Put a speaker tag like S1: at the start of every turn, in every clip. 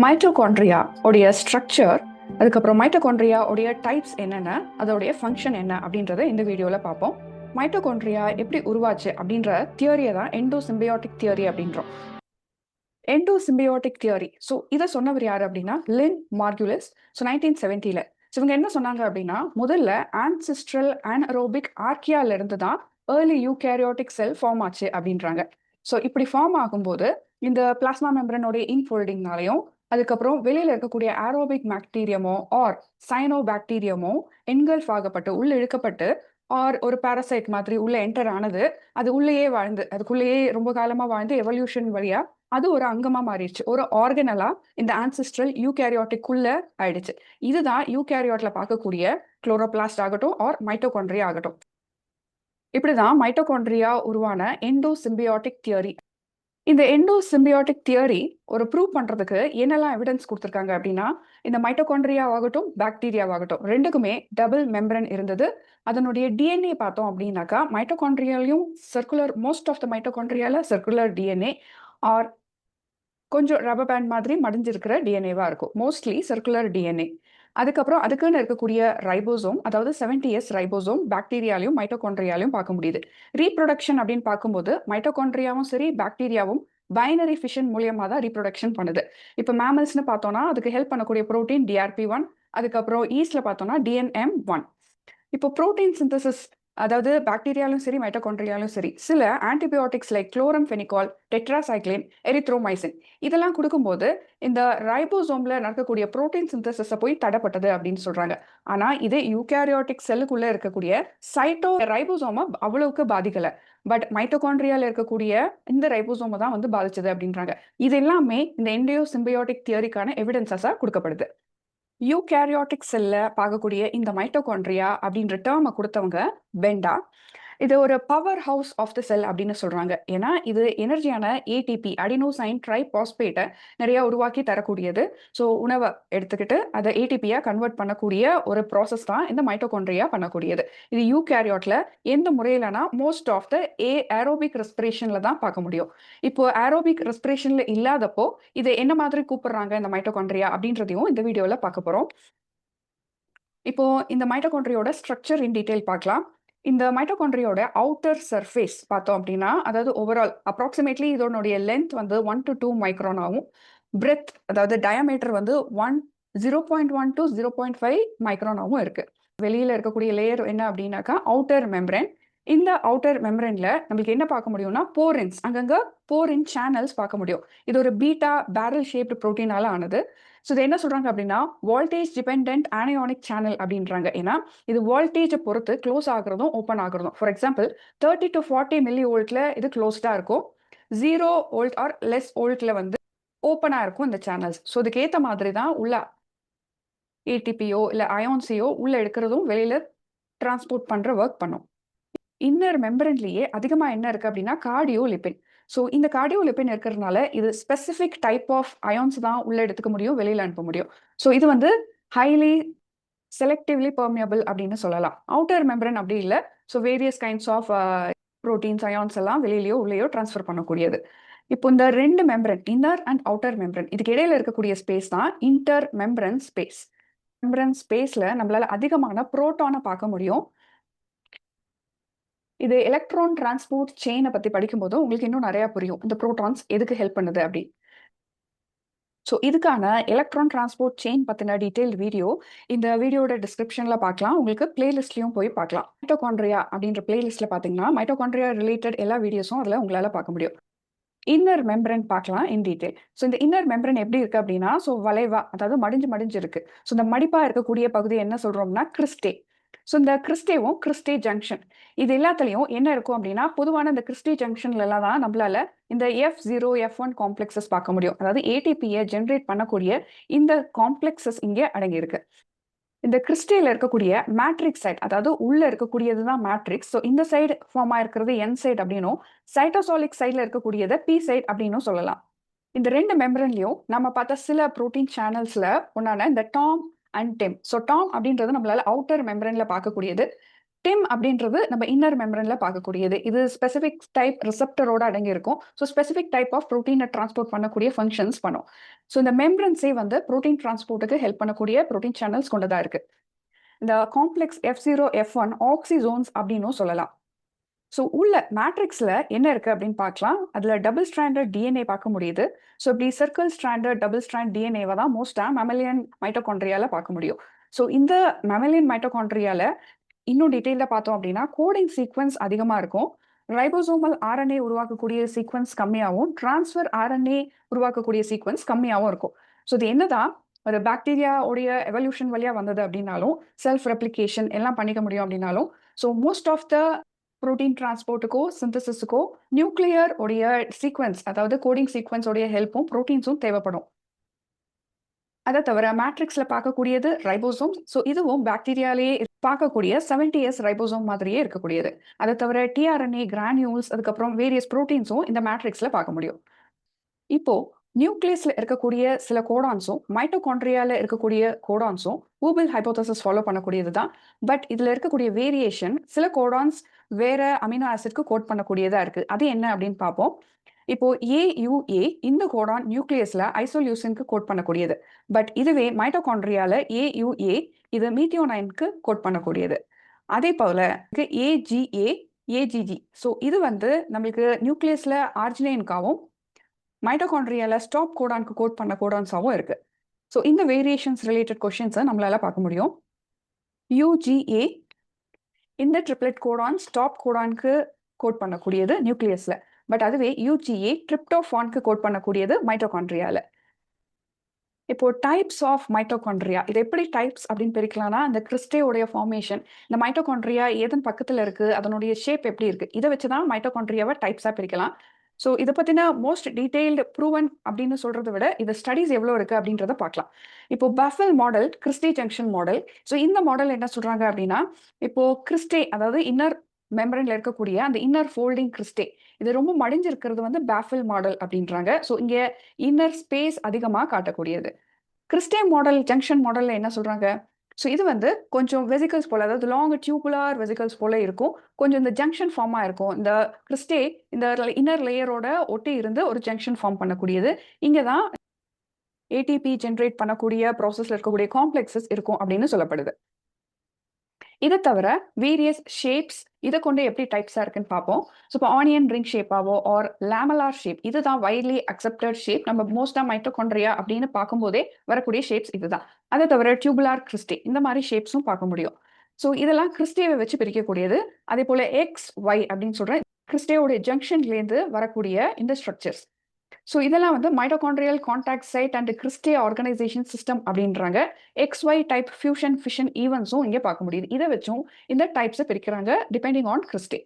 S1: Mitochondria உடைய structure, அதுக்கப்புறம் mitochondria உடைய டைப்ஸ் என்னென்ன, அதோடைய ஃபங்க்ஷன் என்ன அப்படின்றத இந்த வீடியோவில் பார்ப்போம். மைட்டோகாண்ட்ரியா எப்படி உருவாச்சு அப்படின்ற தியரியை தான் எண்டோசிம்பியோட்டிக் தியரி அப்படின்றோம். எண்டோசிம்பியோட்டிக் தியரி, ஸோ இதை சொன்னவர் யார் அப்படின்னா லின் மார்குலிஸ். ஸோ 1970ல் இவங்க என்ன சொன்னாங்க அப்படின்னா, முதல்ல ஆன்சிஸ்ட்ரல் அன்அரோபிக் ஆர்கியால இருந்து தான் ஏர்லி யூகேரியோட்டிக் செல் ஃபார்ம் ஆச்சு அப்படின்றாங்க. ஸோ இப்படி ஃபார்ம் ஆகும்போது இந்த பிளாஸ்மா மெம்பரனோடைய இன்ஃபோல்டிங்னாலையும், அதுக்கப்புறம் வெளியில இருக்கக்கூடிய ஆரோபிக் பாக்டீரியமோ ஆர் சைனோ பாக்டீரியமோ என்கல்ஃப் ஆகப்பட்டு உள்ள இழுக்கப்பட்டு ஆர் ஒரு பாரசைட் மாதிரி உள்ள என்டர் ஆனது, அது உள்ளேயே வாழ்ந்து அதுக்குள்ளேயே ரொம்ப காலமா வாழ்ந்து எவல்யூஷன் வழியா அது ஒரு அங்கமா மாறிடுச்சு, ஒரு ஆர்கனலா இந்த ஆன்சிஸ்ட்ரல் யூகேரியோட்டிக்குள்ள ஆயிடுச்சு. இதுதான் யூகேரியோட்ல பார்க்கக்கூடிய குளோரோபிளாஸ்ட் ஆகட்டும் ஆர் மைட்டோகாண்ட்ரியா ஆகட்டும். இப்படிதான் மைட்டோகாண்ட்ரியா உருவான எண்டோசிம்பியோட்டிக் தியரி. இந்த எண்டோசிம்பியோட்டிக் தியரி ஒரு ப்ரூவ் பண்றதுக்கு என்னெல்லாம் எவிடன்ஸ் கொடுத்துருக்காங்க அப்படின்னா, இந்த மைட்டோகாண்ட்ரியாவாகட்டும் பாக்டீரியாவாகட்டும் ரெண்டுக்குமே டபுள் மெம்பரன் இருந்தது. அதனுடைய டிஎன்ஏ பார்த்தோம் அப்படின்னாக்கா மைட்டோகாண்ட்ரியாலையும் சர்க்குலர், மோஸ்ட் ஆஃப் த மைட்டோகாண்ட்ரியால சர்க்குலர் டிஎன்ஏ ஆர் கொஞ்சம் ரப்பர் பேண்ட் மாதிரி மடிஞ்சிருக்கிற டிஎன்ஏவா இருக்கும், மோஸ்ட்லி சர்க்குலர் டிஎன்ஏ. அதுக்கப்புறம் அதுக்குன்னு இருக்கக்கூடிய ரைபோசோம், அதாவது 70S ரைபோசோம் பாக்டீரியாலையும் மைட்டோகாண்ட்ரியாலையும் பார்க்க முடியுது. ரீப்ரொடக்ஷன் அப்படின்னு பார்க்கும்போது மைட்டோகாண்ட்ரியாவும் சரி பாக்டீரியாவும் பைனரி ஃபிஷன் மூலியமா தான் ரீப்ரொடக்ஷன் பண்ணுது. இப்போ மேமல்ஸ்னு பார்த்தோம்னா அதுக்கு ஹெல்ப் பண்ணக்கூடிய புரோட்டீன் DRP1, அதுக்கப்புறம் ஈஸ்ட்ல பார்த்தோம்னா DNM1. இப்போ புரோட்டீன் சிந்தசிஸ், அதாவது பாக்டீரியாலும் சரி மைட்டோகாண்ட்ரியாலும் சரி சில ஆன்டிபயோட்டிக்ஸ் லைக் குளோரம்ஃபெனிகால், டெட்ராசைக்ளின், எரித்ரோமைசின் இதெல்லாம் கொடுக்கும்போது இந்த ரைபோசோம்ல நடக்கக்கூடிய புரோட்டீன் சிந்தசிஸை போய் தடைப்பட்டது அப்படின்னு சொல்றாங்க. ஆனா இது யூகேரியோட்டிக் செல்லுக்குள்ள இருக்கக்கூடிய சைட்டோ ரைபோசோமை அவ்வளவுக்கு பாதிக்கல. பட் மைட்டோகாண்ட்ரியால இருக்கக்கூடிய இந்த ரைபோசோமை தான் வந்து பாதிச்சது அப்படின்றாங்க. இது எல்லாமே இந்த எண்டோ சிம்பியோட்டிக் தியரிக்கான எவிடன்சஸா கொடுக்கப்படுது. யூகேரியோட்டிக் செல்ல பார்க்கக்கூடிய இந்த மைட்டோகாண்ட்ரியா அப்படின்ற டேர்மை கொடுத்தவங்க பெண்டா. இது ஒரு power house of the cell அப்படின்னு சொல்றாங்க. ஏன்னா இது எனர்ஜியான ஏடிபி, அடினோசைன் ட்ரைபாஸ்பேட்டை நிறைய உருவாக்கி தரக்கூடியது. ஸோ உணவை எடுத்துக்கிட்டு அதை ஏடிபியா கன்வெர்ட் பண்ணக்கூடிய ஒரு ப்ராசஸ் தான் இந்த மைட்டோகாண்ட்ரியா பண்ணக்கூடியது. இது யூகேரியோட்ல எந்த முறையிலனா மோஸ்ட் ஆஃப் த ஏரோபிக் ரெஸ்பிரேஷன்ல தான் பார்க்க முடியும். இப்போ ஏரோபிக் ரெஸ்பிரேஷன்ல இல்லாதப்போ இதை என்ன மாதிரி கூப்பிடுறாங்க இந்த மைட்டோகாண்ட்ரியா அப்படின்றதையும் இந்த வீடியோல பார்க்க போறோம். இப்போ இந்த மைட்டோகாண்ட்ரியோட ஸ்ட்ரக்சர் இன் டீடைல் பார்க்கலாம். இந்த மைட்டோகாண்ட்ரியோட அவுட்டர் சர்ஃபேஸ் பார்த்தோம் அப்படின்னா, அதாவது ஓவரால் அப்ராக்சிமேட்லி இதனுடைய லென்த் வந்து 1 to 2 மைக்ரான் ஆகும். பிரெத், அதாவது டயாமீட்டர் வந்து 0.1 to 0.5 மைக்ரானாவும் இருக்கு. வெளியில இருக்கக்கூடிய லேயர் என்ன அப்படின்னாக்கா அவுட்டர் மெம்பரேன். இந்த அவுட்டர் மெம்பரேன்ல நம்மளுக்கு என்ன பார்க்க முடியும்னா போரின்ஸ், அங்கங்க போரின் சேனல்ஸ் பார்க்க முடியும். இது ஒரு பீட்டா பேரல் ஷேப்டு புரோட்டீனால ஆனது. ஸோ இது என்ன சொல்றாங்க அப்படின்னா வோல்டேஜ் டிபெண்டன்ட் ஆனியானிக் சேனல் அப்படின்றாங்க. ஏன்னா இது வோல்டேஜை பொறுத்து க்ளோஸ் ஆகுறதும் ஓப்பன் ஆகுறதும். ஃபார் எக்ஸாம்பிள் 30 to 40 மில்லி வோல்ட்ல இது க்ளோஸ்டா இருக்கும். 0 வோல்ட் ஆர் லெஸ் வோல்ட்ல வந்து ஓப்பனா இருக்கும் இந்த சேனல்ஸ். ஸோ இதுக்கு ஏற்ற மாதிரி தான் உள்ள ஏடிபியோ இல்லை அயோன்ஸையோ உள்ள எடுக்கிறதும் வெளியில டிரான்ஸ்போர்ட் பண்ற ஒர்க் பண்ணும். இன்னர் மெம்பரன்லயே அதிகமாக என்ன இருக்கு அப்படின்னா கார்டியோ லிப்பின். ஸோ இந்த கார்டியோ லிப்பின் இருக்கிறதுனால இது ஸ்பெசிஃபிக் டைப் ஆஃப் அயான்ஸ் தான் உள்ள எடுத்துக்க முடியும், வெளியில அனுப்ப முடியும். ஸோ இது வந்து ஹைலி செலக்டிவ்லி பெர்மியபிள் அப்படின்னு சொல்லலாம். அவுட்டர் மெம்பரன் அப்படி இல்லை. So various kinds of proteins ions எல்லாம் வெளியிலயோ உள்ளேயோ டிரான்ஸ்ஃபர் பண்ணக்கூடியது. இப்போ இந்த ரெண்டு membrane, inner and outer membrane, இதுக்கு இடையில இருக்கக்கூடிய ஸ்பேஸ் தான் இன்டர் மெம்பரன் ஸ்பேஸ். மெம்பரன் ஸ்பேஸ்ல நம்மளால அதிகமான புரோட்டானை பார்க்க முடியும். இது எலக்ட்ரான் டிரான்ஸ்போர்ட் செயினை பத்தி படிக்கும்போது உங்களுக்கு இன்னும் நிறைய புரியும், இந்த புரோட்டான்ஸ் எதுக்கு ஹெல்ப் பண்ணுது அப்படி. ஸோ இதுக்கான எலக்ட்ரான் டிரான்ஸ்போர்ட் செயின் பத்தின டீடைல் வீடியோ இந்த வீடியோட டிஸ்கிரிப்ஷன்ல பார்க்கலாம். உங்களுக்கு பிளேலிஸ்ட்லயும் போய் பார்க்கலாம். மைட்டோகாண்ட்ரியா அப்படின்ற பிளேலிஸ்ட்ல பாத்தீங்கன்னா மைட்டோகாண்ட்ரியா ரிலேட்டட் எல்லா வீடியோஸும் அதுல உங்களால பார்க்க முடியும். இன்னர் மெம்பரன் பார்க்கலாம் இன் டீடைல். ஸோ இந்த இன்னர் மெம்பரன் எப்படி இருக்கு அப்படின்னா, ஸோ வளைவா, அதாவது மடிஞ்சு மடிஞ்சு இருக்கு. ஸோ இந்த மடிப்பா இருக்கக்கூடிய பகுதி என்ன சொல்றோம்னா கிறிஸ்டே. ஸோ இந்த கிறிஸ்டேவும் கிறிஸ்டே ஜங்ஷன் இது எல்லாத்துலயும் என்ன இருக்கும் அப்படின்னா, பொதுவான இந்த கிறிஸ்டே ஜங்ஷன்ல எல்லாம் தான் நம்மளால இந்த F0 F1 காம்ப்ளெக்சஸ் பார்க்க முடியும். அதாவது ஏடிபியை ஜென்ரேட் பண்ணக்கூடிய இந்த காம்ப்ளெக்சஸ் இங்கே அடங்கி இருக்கு. இந்த கிறிஸ்டேல இருக்கக்கூடிய மேட்ரிக்ஸ் சைட், அதாவது உள்ள இருக்கக்கூடியது தான் மேட்ரிக்ஸ். ஸோ இந்த சைடு ஃபார்ம் ஆயிருக்கிறது என் சைட் அப்படின்னும், சைட்டோசாலிக் சைட்ல இருக்கக்கூடியதை பி சைட் அப்படின்னு சொல்லலாம். இந்த ரெண்டு மெம்பரன்லயும் நம்ம பார்த்த சில புரோட்டீன் சேனல்ஸ்ல ஒன்னான இந்த டாம் அண்ட் டெம். ஸோ டாம் அப்படின்றது நம்மளால அவுட்டர் மெம்பரன்ல பார்க்கக்கூடியது. டிம் அப்படின்றது நம்ம இன்னர் மெம்பரன்ல பார்க்கக்கூடியது. இது ஸ்பெசிபிக் டைப் ரிசெப்டரோட அடங்கி இருக்கும். ஸோ ஸ்பெசிபிக் டைப் ஆஃப் புரோட்டீனை டிரான்ஸ்போர்ட் பண்ணக்கூடிய ஃபங்க்ஷன்ஸ் பண்ணும். ஸோ இந்த மெம்பரன்ஸே வந்து புரோட்டீன் டிரான்ஸ்போர்ட்டுக்கு ஹெல்ப் பண்ணக்கூடிய புரோட்டீன் சேனல்ஸ் கொண்டதா இருக்கு. இந்த காம்ப்ளெக்ஸ் F0 F1 ஆக்சிசோன்ஸ் அப்படின்னும் சொல்லலாம். ஸோ உள்ள மேட்ரிக்ஸ்ல என்ன இருக்கு அப்படின்னு பார்க்கலாம். அதுல டபுள் ஸ்ட்ராண்டட் டிஎன்ஏ பார்க்க முடியுது. ஸோ இப்படி சர்க்கிள் ஸ்ட்ராண்டட் டபுள் ஸ்ட்ராண்ட் டிஎன்ஏவை தான் மோஸ்டா மெமலியன் மைட்டோகாண்ட்ரியால பார்க்க முடியும். ஸோ இந்த மெமலியன் மைட்டோகாண்ட்ரியால இன்னும் டீட்டெயிலாக பார்த்தோம் அப்படின்னா கோடிங் சீக்வன்ஸ் அதிகமாக இருக்கும். ரைபோசோமல் ஆர்என்ஏ உருவாக்கக்கூடிய சீக்வன்ஸ் கம்மியாகவும் டிரான்ஸ்ஃபர் ஆர்என்ஏ உருவாக்கக்கூடிய சீக்வன்ஸ் கம்மியாகவும் இருக்கும். ஸோ இது என்னதான் ஒரு பாக்டீரியாவுடைய எவல்யூஷன் வழியா வந்தது அப்படின்னாலும் செல்ஃப் ரெப்ளிகேஷன் எல்லாம் பண்ணிக்க முடியும் அப்படின்னாலும் so most of the protein டிரான்ஸ்போர்ட்டுக்கோ சிந்தசிஸுக்கோ நியூக்ளியர் உடைய சீக்வன்ஸ் அதாவது கோடிங் சீக்வன்ஸ் உடைய ஹெல்ப்பும் புரோட்டீன்ஸும் தேவைப்படும். அதை தவிர மேட்ரிக்ஸ்ல பார்க்கக்கூடியது ரைபோசோம். ஸோ இதுவும் பாக்டீரியாலே பார்க்கக்கூடிய 70S ரைபோசோம் மாதிரியே இருக்கக்கூடியது. அதை தவிர டிஆர்என்ஏ கிரானியூல்ஸ் அதுக்கப்புறம் வேரியஸ் புரோட்டீன்ஸும் இந்த மேட்ரிக்ஸ்ல பார்க்க முடியும். இப்போ நியூக்ளியஸ்ல இருக்கக்கூடிய சில கோடான்ஸும் மைட்டோகாண்ட்ரியால இருக்கக்கூடிய கோடான்ஸும் ஊபிள் ஹைபோதசிஸ் ஃபாலோ பண்ணக்கூடியது தான். பட் இதுல இருக்கக்கூடிய வேரியேஷன் சில கோடான்ஸ் வேற அமினோ ஆசிட்க்கு கோட் பண்ணக்கூடியதா இருக்கு. அது என்ன அப்படின்னு பார்ப்போம். இப்போ AUA இந்த கோடான் நியூக்ளியஸ்ல ஐசோலியூசினுக்கு கோட் பண்ணக்கூடியது. பட் இதுவே மைட்டோகாண்ட்ரியால AUA இது மீத்தியோனைனுக்கு கோட் பண்ணக்கூடியது. அதே போல AGA AGG. ஸோ இது வந்து நம்மளுக்கு நியூக்ளியஸ்ல ஆர்ஜினைனுக்காகவும் மைட்டோகாண்ட்ரியால ஸ்டாப் கோடானுக்கு கோட் பண்ண கோடான்ஸாவும் இருக்கு. ஸோ இந்த வேரியேஷன்ஸ் ரிலேட்டட் கொஸ்டின்ஸை நம்மளால பார்க்க முடியும். UGA இந்த ட்ரிப்ளெட் கோடான் ஸ்டாப் கோடானுக்கு கோட் பண்ணக்கூடியது நியூக்ளியஸ்ல. பட் அதுவே UGA ட்ரிப்டோஃபானுக்கு கோட் பண்ணக்கூடியது மைட்டோகாண்ட்ரியால. இப்போ டைப்ஸ் ஆஃப் மைட்டோகாண்ட்ரியா இது எப்படி டைப்ஸ் அப்படின்னு பிரிக்கலாம்னா இந்த கிறிஸ்டேயோடைய ஃபார்மேஷன் இந்த மைட்டோகாண்ட்ரியா எதன் பக்கத்துல இருக்கு அதனுடைய ஷேப் எப்படி இருக்கு இதை வச்சுதான் மைட்டோகாண்ட்ரியாவை டைப்ஸா பிரிக்கலாம். ஸோ இதை பத்தின மோஸ்ட் டீடைல்டு ப்ரூவன் அப்படின்னு சொல்றதை விட இது ஸ்டடிஸ் எவ்வளோ இருக்கு அப்படின்றத பார்க்கலாம். இப்போ baffle model cristae junction model. So இந்த மாடல் என்ன சொல்றாங்க அப்படின்னா இப்போ கிறிஸ்டே அதாவது இன்னர் மெம்பரன்ல இருக்கக்கூடிய அந்த இன்னர் ஃபோல்டிங் கிறிஸ்டே இது ரொம்ப மடிஞ்சிருக்கிறது வந்து பேஃபில் மாடல் அப்படின்றாங்க. ஸோ இங்க இன்னர் ஸ்பேஸ் அதிகமாக காட்டக்கூடியது. கிறிஸ்டே மாடல் ஜங்ஷன் மாடல்ல என்ன சொல்றாங்க. ஸோ இது வந்து கொஞ்சம் வெசிகல்ஸ் போல அதாவது லாங் டியூபுலார் வெசிகல்ஸ் போல இருக்கும். கொஞ்சம் இந்த ஜங்ஷன் ஃபார்மா இருக்கும். இந்த கிறிஸ்டே இந்த இன்னர் லேயரோட ஒட்டி இருந்து ஒரு ஜங்ஷன் ஃபார்ம் பண்ணக்கூடியது. இங்கே தான் ATP ஜென்ரேட் பண்ணக்கூடிய ப்ராசஸ்ல இருக்கக்கூடிய காம்ப்ளெக்ஸஸ் இருக்கும் அப்படின்னு சொல்லப்படுது. இதை தவிர வேரியஸ் ஷேப்ஸ் இதை கொண்டு எப்படி டைப்ஸா இருக்குன்னு பார்ப்போம். ஸோ இப்போ ஆனியன் ரிங் ஷேப்பாவோ ஆர் லேமலார் ஷேப் இதுதான் வைட்லி அக்செப்டட் ஷேப். நம்ம மோஸ்டா மைட்டோகாண்ட்ரியா அப்படின்னு பார்க்கும்போதே வரக்கூடிய ஷேப்ஸ் இதுதான். அதை தவிர டியூபுலார் கிறிஸ்டே இந்த மாதிரி ஷேப்ஸும் பார்க்க முடியும். ஸோ இதெல்லாம் கிறிஸ்டேவை வச்சு பிரிக்கக்கூடியது. அதே போல XY அப்படின்னு சொல்றேன் கிறிஸ்டேவோட ஜங்ஷன்லேருந்து வரக்கூடிய இந்த ஸ்ட்ரக்சர்ஸ். ஸோ இதெல்லாம் வந்து mitochondrial contact site and cristae organisation system அப்படின்றாங்க. XY டைப் ஃபியூஷன் ஃபிஷன் ஈவென்ட்ஸும் இங்கே பார்க்க முடியுது. இதை வச்சும் இந்த டைப்ஸை பிரிக்கிறாங்க டிபெண்டிங் ஆன் கிறிஸ்டே.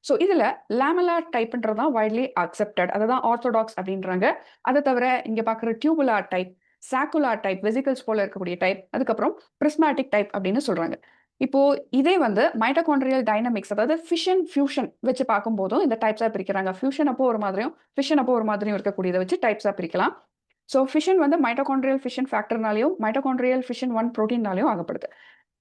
S1: ஸோ இதில் லேமலார் டைப்ன்றது தான் வைட்லி அக்செப்டட் அதுதான் ஆர்த்தோடாக்ஸ் அப்படின்றாங்க. அதை தவிர இங்கே பார்க்குற டியூபுலார் டைப் சாக்குலார் டைப் வெசிகல்ஸ் போல இருக்கக்கூடிய டைப் அதுக்கப்புறம் பிரிஸ்மேட்டிக் டைப் அப்படின்னு சொல்றாங்க. இப்போ இதே வந்து மைட்டோகாண்ட்ரியல் டைனமிக்ஸ் அதாவது ஃபிஷன் ஃபியூஷன் வச்சு பார்க்கும்போதும் இந்த டைப்ஸா பிரிக்கிறாங்க. ஃபியூஷன் அப்போ ஒரு மாதிரியும் ஃபிஷன் அப்போ ஒரு மாதிரியும் இருக்கக்கூடியதை வச்சு டைப்ஸா பிரிக்கலாம். ஸோ ஃபிஷன் வந்து மைட்டோகாண்ட்ரியல் ஃபிஷன் ஃபேக்டர்னாலையும் மைட்டோகாண்ட்ரியல் ஃபிஷன் 1 ப்ரோட்டீன்னாலையும் ஆகப்படுது.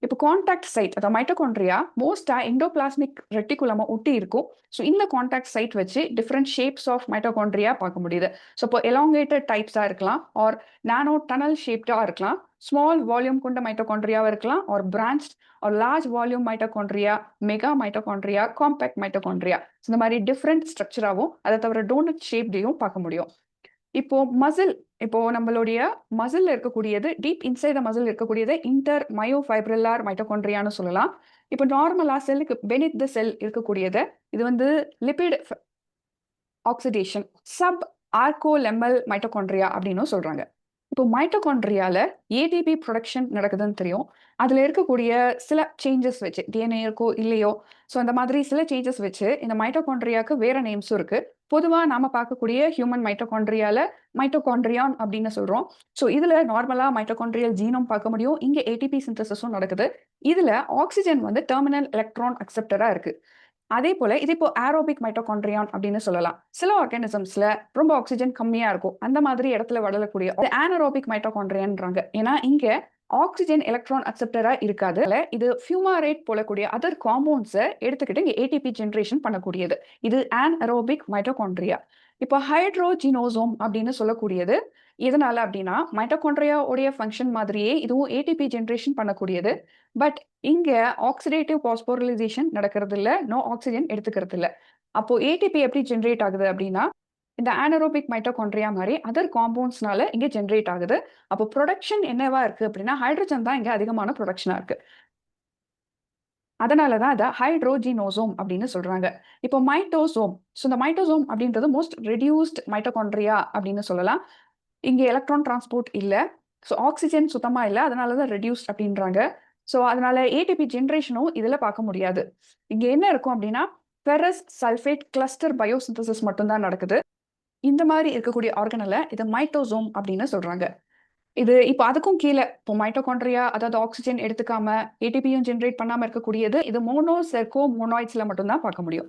S1: இப்போ கான்டாக்ட் சைட் அதாவது மைட்டோகாண்ட்ரியா மோஸ்டா எண்டோபிளாஸ்மிக் ரெட்டிகுலமா ஒட்டி இருக்கும். ஸோ இந்த கான்டாக்ட் சைட் வச்சு டிஃப்ரெண்ட் ஷேப்ஸ் ஆஃப் மைட்டோகாண்ட்ரியா பார்க்க முடியுது. ஸோ இப்போ எலாங்கேட்டட் டைப்ஸா இருக்கலாம் ஆர் நானோ டனல் ஷேப்டா இருக்கலாம். ஸ்மால் வால்யூம் கொண்ட மைட்டோகாண்ட்ரியாவா இருக்கலாம் or branch or large volume mitochondria mega mitochondria compact mitochondria இந்த மாதிரி டிஃப்ரெண்ட் ஸ்ட்ரக்சராகவும் அதை தவிர டோனட் ஷேப்டையும் பார்க்க முடியும். இப்போ மசில் இப்போ நம்மளுடைய மசில் இருக்கக்கூடியது டீப் இன்சைட் த மசில் இருக்கக்கூடியது இன்டர் மயோஃபைப்ரில்லார் மைட்டோகாண்ட்ரியான்னு சொல்லலாம். இப்போ நார்மலா செல்லுக்கு பெனித் த செல் இருக்கக்கூடியது இது வந்து லிபிட் ஆக்சிடேஷன் சப் ஆர்கோலெமல் மைட்டோகாண்ட்ரியா அப்படின்னு சொல்றாங்க. இப்போ மைட்டோகாண்ட்ரியால ATP ப்ரொடக்ஷன் நடக்குதுன்னு தெரியும். அதுல இருக்கக்கூடிய சில சேஞ்சஸ் வச்சு DNA இருக்கோ இல்லையோ ஸோ அந்த மாதிரி சில சேஞ்சஸ் வச்சு இந்த மைட்டோகாண்ட்ரியாவுக்கு வேற நேம்ஸும் இருக்கு. பொதுவாக நாம பார்க்கக்கூடிய ஹியூமன் மைட்டோகாண்ட்ரியால மைட்டோகாண்ட்ரியான் அப்படின்னு சொல்றோம். ஸோ இதுல நார்மலா மைட்டோகாண்ட்ரியல் ஜீனோம் பார்க்க முடியும். இங்க ATP சிந்தசிஸும் நடக்குது. இதுல ஆக்சிஜன் வந்து டெர்மினல் எலக்ட்ரான் அக்செப்டரா இருக்கு. அதே போல இது இப்போ ஏரோபிக் மைட்டோகாண்ட்ரியான் அப்படின்னு சொல்லலாம். சில ஆர்கானிசம்ஸ்ல ரொம்ப ஆக்சிஜன் கம்மியா இருக்கும். அந்த மாதிரி இடத்துல வளரக்கூடிய ஆனரோபிக் மைட்டோகாண்ட்ரியான்றாங்க. ஏன்னா இங்க ஆக்சிஜன் எலக்ட்ரான் அக்செப்டரா இருக்காது. இது ஃபியூமாரேட் போலக்கூடிய அதர் காம்பவுண்ட்ஸை எடுத்துக்கிட்டு இங்கே ஏடிபி ஜென்ரேஷன் பண்ணக்கூடியது. இது அன்அரோபிக் மைட்டோகாண்ட்ரியா. இப்போ ஹைட்ரோஜினோசோம் அப்படின்னு சொல்லக்கூடியது எதனால அப்படின்னா மைட்டோகாண்ட்ரியா உடைய ஃபங்க்ஷன் மாதிரியே இதுவும் ஏடிபி ஜென்ரேஷன் பண்ணக்கூடியது. பட் இங்க ஆக்சிடேட்டிவ் பாஸ்போரிலைசேஷன் நடக்கிறது இல்ல, நோ ஆக்சிஜன் எடுத்துக்கிறது இல்ல. அப்போ ஏடிபி எப்படி ஜென்ரேட் ஆகுது அப்படின்னா இந்த அனரோபிக் மைட்டோகாண்ட்ரியா மாதிரி அதர் காம்பவுண்ட்ஸ்னால இங்க ஜென்ரேட் ஆகுது. அப்போ ப்ரொடக்ஷன் என்னவா இருக்கு அப்படின்னா ஹைட்ரஜன் தான் இங்க அதிகமான ப்ரொடக்ஷனா இருக்கு. அதனால தான் அதை ஹைட்ரோஜினோசோம் அப்படின்னு சொல்றாங்க. இப்போ மைட்டோசோம். ஸோ இந்த மைட்டோசோம் அப்படின்றது மோஸ்ட் ரெடியூஸ்ட் மைட்டோகாண்ட்ரியா அப்படின்னு சொல்லலாம். இங்க எலக்ட்ரான் டிரான்ஸ்போர்ட் இல்ல. ஸோ ஆக்சிஜன் சுத்தமா இல்ல. அதனால தான் ரெடியூஸ்ட் அப்படின்றாங்க. ஸோ அதனால ஏடிபி ஜென்ரேஷனும் இதுல பார்க்க முடியாது. இங்க என்ன இருக்கும் அப்படின்னா ஃபெரஸ் சல்ஃபேட் கிளஸ்டர் பயோசிந்தசிஸ் மட்டும்தான் நடக்குது. இந்த மாதிரி இருக்கக்கூடிய ஆர்கனலை இது மைட்டோசோம் அப்படின்னு சொல்றாங்க. இது இப்போ அதுக்கும் கீழே இப்போ மைட்டோகாண்ட்ரியா அதாவது ஆக்சிஜன் எடுத்துக்காம ஏடிபியும் ஜென்ரேட் பண்ணாம இருக்கக்கூடியது இது மோனோசெர்கோ மோனாய்ட்ஸ்ல மட்டும்தான் பார்க்க முடியும்.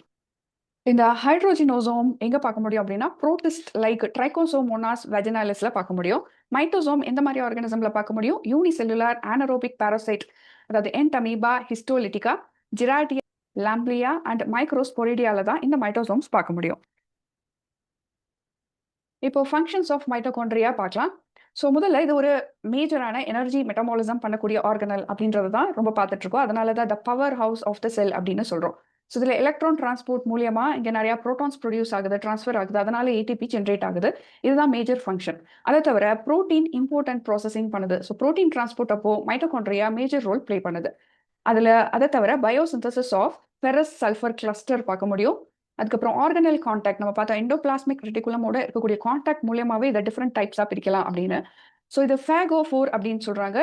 S1: இந்த ஹைட்ரோஜினோசோம் எங்க பார்க்க முடியும் அப்படின்னா புரோட்டிஸ்ட் லைக் ட்ரைகோசோமோனாஸ் வெஜினாலிஸ்ல பார்க்க முடியும். மைட்டோசோம் எந்த மாதிரி ஆர்கானிசம்ல பார்க்க முடியும்? யூனிசெல்லுலார் ஆனரோபிக் பாராசைட் அதாவது என்டமீபா, ஹிஸ்டோலிட்டிகா, ஜிராட்டியா, லாம்பிலியா அண்ட் மைக்ரோஸ்பொரிடியால தான் இந்த மைட்டோசோம்ஸ் பார்க்க முடியும். இப்போ ஃபங்க்ஷன்ஸ் ஆஃப் மைட்டோகாண்ட்ரியா பார்க்கலாம். ஸோ முதல்ல இது ஒரு மேஜரான எனர்ஜி மெட்டபாலிசம் பண்ணக்கூடிய ஆர்கனல் அப்படின்றது தான் ரொம்ப பார்த்துட்டு இருக்கோம். அதனால தான் the power house of the cell அப்படின்னு சொல்றோம். ஸோ இதில் எலக்ட்ரான் டிரான்ஸ்போர்ட் மூலியமா இங்கே நிறைய ப்ரோட்டான்ஸ் ப்ரொடியூஸ் ஆகுது, ட்ரான்ஸ்ஃபர் ஆகுது, அதனால ஏடிபி ஜென்ரேட் ஆகுது. இதுதான் மேஜர் ஃபங்க்ஷன். அதை தவிர ப்ரோட்டீன் இம்போர்ட் அண்ட் ப்ராசஸிங் பண்ணுது. ஸோ ப்ரோட்டீன் டிரான்ஸ்போர்ட் அப்போ மைட்டோகாண்ட்ரியா மேஜர் ரோல் ப்ளே பண்ணுது. அதை தவிர biosynthesis of ferrous sulphur cluster பார்க்க முடியும். அதுக்கப்புறம் ஆர்கனல் கான்டாக்ட் நம்ம பார்த்தா எண்டோபிளாஸ்மிக் ரெட்டிகுலமோட இருக்கக்கூடிய கான்டாக்ட் மூலியமாவே இதை டிஃப்ரெண்ட் டைப்ஸாக பிரிக்கலாம் அப்படின்னு. ஸோ இது ஃபேகோஃபோர் அப்படின்னு சொல்றாங்க.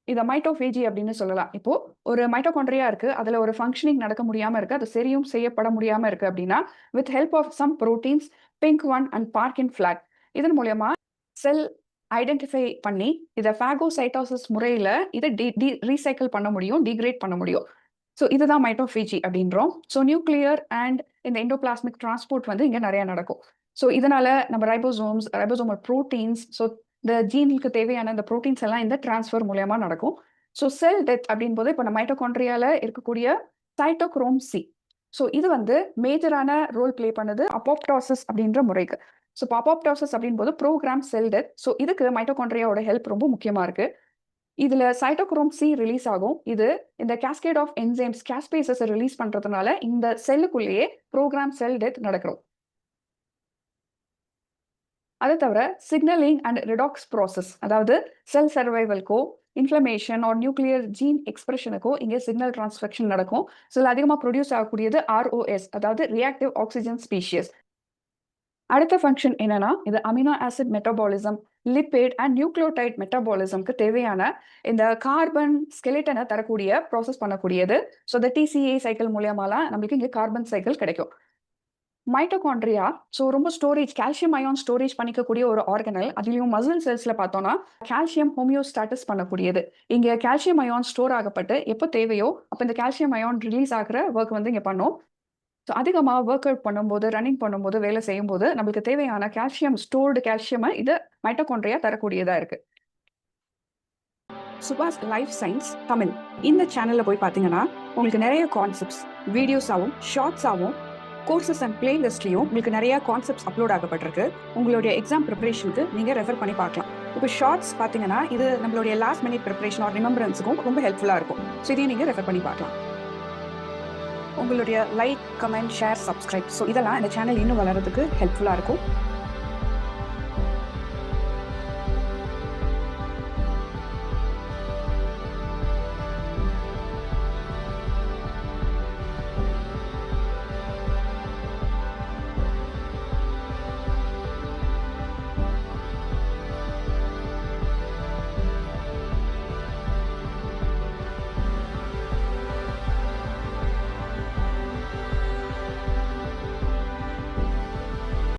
S1: இதை மைட்டோஃபேஜி அப்படின்னு சொல்லலாம். இப்போ ஒரு மைட்டோகாண்ட்ரியா இருக்கு, அதுல ஒரு ஃபங்க்ஷனிங் நடக்க முடியாம இருக்கு, அது சரியும் செய்யப்பட முடியாம இருக்கு அப்படின்னா with help of some proteins pink one and Parkin ஃபிளாக் இதன் மூலியமா செல் ஐடென்டிஃபை பண்ணி இதை ஃபேகோசைட்டோசிஸ் முறையில் இதை ரீசைக்கிள் பண்ண முடியும், டிகிரேட் பண்ண முடியும். ஸோ இதுதான் மைட்டோஃபேஜி அப்படின்றோம். ஸோ நியூக்ளியர் அண்ட் இந்த எண்டோபிளாஸ்மிக் டிரான்ஸ்போர்ட் வந்து இங்கே நிறைய நடக்கும். ஸோ இதனால நம்ம ரைபோசோமல் ப்ரோட்டீன்ஸ், ஸோ இந்த ஜீனுக்கு தேவையான இந்த ப்ரோட்டீன்ஸ் எல்லாம் இந்த டிரான்ஸ்ஃபர் மூலயமா நடக்கும். ஸோ செல் டெத் அப்படின் போது இப்போ நம்ம மைட்டோகாண்ட்ரியால இருக்கக்கூடிய சைட்டோக்ரோம் சி. ஸோ இது வந்து மேஜரான ரோல் பிளே பண்ணுது அப்போப்டாசிஸ் அப்படின்ற முறைக்கு. ஸோ அப்போப்டாசிஸ் அப்படின் போது ப்ரோக்ராம் செல் டெத். ஸோ இதுக்கு மைட்டோகாண்ட்ரியாவோட ஹெல்ப் ரொம்ப முக்கியமா இருக்கு. இதுல சைட்டோக்ரோம் சி ரிலீஸ் ஆகும். இது இந்த கேஸ்கேட் ஆஃப் என்சைம்ஸ் கேஸ்பேசஸ் ரிலீஸ் பண்றதுனால இந்த செல்லுக்குள்ளேயே ப்ரோக்ராம் செல் டெத் நடக்கும். அதை தவிர சிக்னலிங் அண்ட் ரிடாக்ஸ் ப்ராசஸ் அதாவது செல் சர்வைவல்கோ இன்ஃப்ளமேஷன் ஆர் நியூக்ளியர் ஜீன் எக்ஸ்பிரஷனுக்கோ இங்கே சிக்னல் டிரான்ஸ்ஃபெக்ஷன் நடக்கும். சில அதிகமாக ப்ரொடியூஸ் ஆகக்கூடியது ROS அதாவது ரியாக்டிவ் ஆக்சிஜன் ஸ்பீஷியஸ். அடுத்த ஃபங்க்ஷன் என்னன்னா இது amino acid metabolism, lipid and nucleotide மெட்டபாலிசம்க்கு தேவையான இந்த கார்பன் ஸ்கெலிட்டனை தரக்கூடிய ப்ராசஸ் பண்ணக்கூடியது. ஸோ இந்த TCA சைக்கிள் மூலியமாலாம் நம்மளுக்கு இங்கே கார்பன் சைக்கிள் கிடைக்கும். மைட்டோகாண்ட்ரியா ஸோ ரொம்ப ஸ்டோரேஜ் கால்சியம் அயான் ஸ்டோரேஜ் பண்ணிக்கக்கூடிய ஒரு ஆர்கனல். அதுலயும் மசில் செல்ஸ்ல பார்த்தோம்னா கால்சியம் ஹோமியோஸ்டாட்டிஸ் பண்ணக்கூடியது. இங்க கால்சியம் அயான் ஸ்டோர் ஆகப்பட்டு எப்போ தேவையோ அப்போ இந்த கால்சியம் அயான் ரிலீஸ் ஆகிற ஒர்க் வந்து இங்க பண்ணும். ஸோ அதிகமாக ஒர்க் அவுட் பண்ணும்போது, ரன்னிங் பண்ணும்போது, வேலை செய்யும்போது நம்மளுக்கு தேவையான கால்சியம் ஸ்டோர்டு கால்சியமை இது மைட்டோகாண்ட்ரியா தரக்கூடியதா இருக்கு. சுபாஷ் லைஃப் சயின்ஸ் தமிழ் இந்த சேனல்ல போய் பார்த்தீங்கன்னா உங்களுக்கு நிறைய கான்செப்ட்ஸ் வீடியோஸாகவும் ஷார்ட்ஸாகவும் கோர்சஸ் அண்ட் பிளேலிஸ்ட்லையும் உங்களுக்கு நிறைய கான்செப்ட்ஸ் அப்லோட் ஆகப்பட்டிருக்கு. உங்களுடைய எக்ஸாம் ப்ரிப்பரேஷனுக்கு நீங்கள் ரெஃபர் பண்ணி பார்க்கலாம். இப்போ ஷார்ட்ஸ் பார்த்தீங்கன்னா இது நம்மளுடைய லாஸ்ட் மினிட் ப்ரிப்பரேஷன் ஆர் ரிமெம்பரன்ஸுக்கும் ரொம்ப ஹெல்ப்ஃபுல்லாக இருக்கும். ஸோ இதையும் நீங்கள் ரெஃபர் பண்ணி பார்க்கலாம். உங்களுடைய like, comment, share, subscribe so இதெல்லாம் இந்த சேனல் இன்னும் வளர்கிறதுக்கு ஹெல்ப்ஃபுல்லாக இருக்கும்.